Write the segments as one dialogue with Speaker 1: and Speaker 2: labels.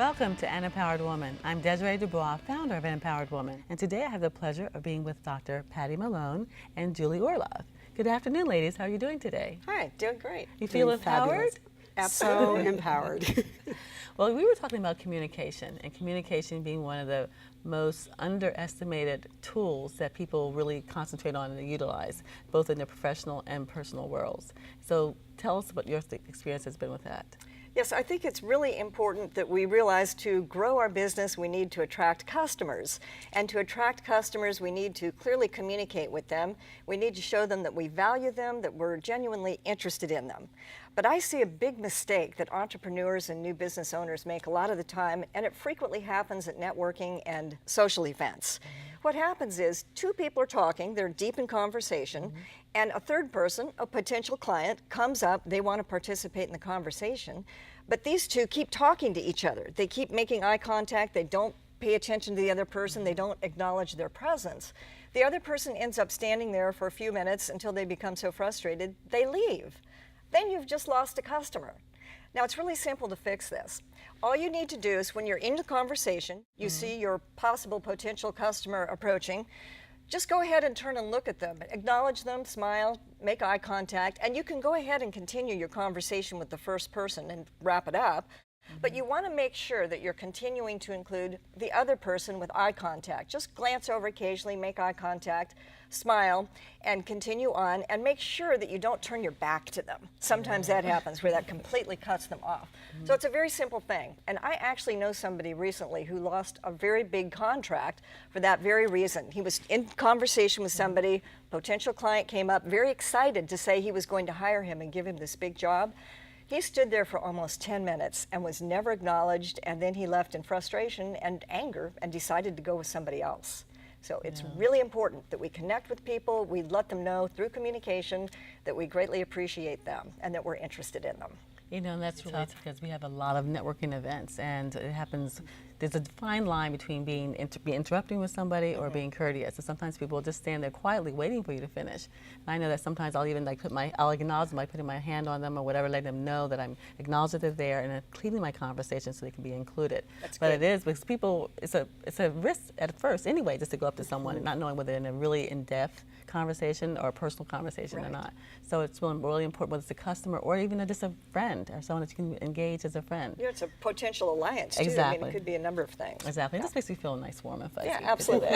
Speaker 1: Welcome to An Empowered Woman. I'm Desiree Dubois, founder of An Empowered Woman, and today I have the pleasure of being with Dr. Patty Malone and Julie Orloff. Good afternoon, ladies. How are you doing today?
Speaker 2: Hi, doing great.
Speaker 1: You feel empowered?
Speaker 2: Absolutely.
Speaker 3: So empowered.
Speaker 1: Well, we were talking about communication, and communication being one of the most underestimated tools that people really concentrate on and utilize, both in their professional and personal worlds. So tell us what your experience has been with that.
Speaker 2: Yes, I think it's really important that we realize to grow our business, we need to attract customers. And to attract customers, we need to clearly communicate with them. We need to show them that we value them, that we're genuinely interested in them. But I see a big mistake that entrepreneurs and new business owners make a lot of the time, and it frequently happens at networking and social events. What happens is two people are talking, they're deep in conversation, and a third person, a potential client, comes up, they want to participate in the conversation, but these two keep talking to each other. They keep making eye contact, they don't pay attention to the other person, they don't acknowledge their presence. The other person ends up standing there for a few minutes until they become so frustrated, they leave. Then you've just lost a customer. Now, it's really simple to fix this. All you need to do is when you're in the conversation, you see your possible potential customer approaching, just go ahead and turn and look at them. Acknowledge them, smile, make eye contact, and you can go ahead and continue your conversation with the first person and wrap it up. But you want to make sure that you're continuing to include the other person with eye contact. Just glance over occasionally, make eye contact, smile, and continue on, and make sure that you don't turn your back to them. Sometimes that happens where that completely cuts them off. So it's a very simple thing. And I actually know somebody recently who lost a very big contract for that very reason. He was in conversation with somebody, potential client came up, very excited to say he was going to hire him and give him this big job. He stood there for almost 10 minutes and was never acknowledged, and then he left in frustration and anger and decided to go with somebody else. So it's really important that we connect with people, we let them know through communication that we greatly appreciate them and that we're interested in them.
Speaker 1: You know, and that's tough because we have a lot of networking events, and it happens, there's a fine line between being interrupting with somebody or being courteous. So sometimes people will just stand there quietly waiting for you to finish. And I know that sometimes I'll even I'll acknowledge them by putting my hand on them or whatever, letting them know that I'm acknowledged that they're there and including my conversation so they can be included.
Speaker 2: That's
Speaker 1: but
Speaker 2: good.
Speaker 1: it is, because people, it's a risk at first anyway, just to go up to someone and not knowing whether they're in a really in-depth conversation or a personal conversation or not. So it's really important, whether it's a customer or even just a friend or someone that you can engage as a friend.
Speaker 2: Yeah, it's a potential alliance too.
Speaker 1: Exactly.
Speaker 2: I mean, it could be a number of things.
Speaker 1: Exactly. It just makes me feel nice, warm, and fuzzy.
Speaker 2: Yeah, absolutely.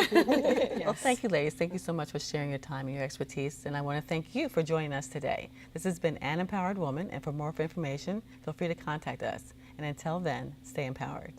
Speaker 1: Well, thank you, ladies. Thank you so much for sharing your time and your expertise. And I want to thank you for joining us today. This has been An Empowered Woman, and for more information, feel free to contact us. And until then, stay empowered.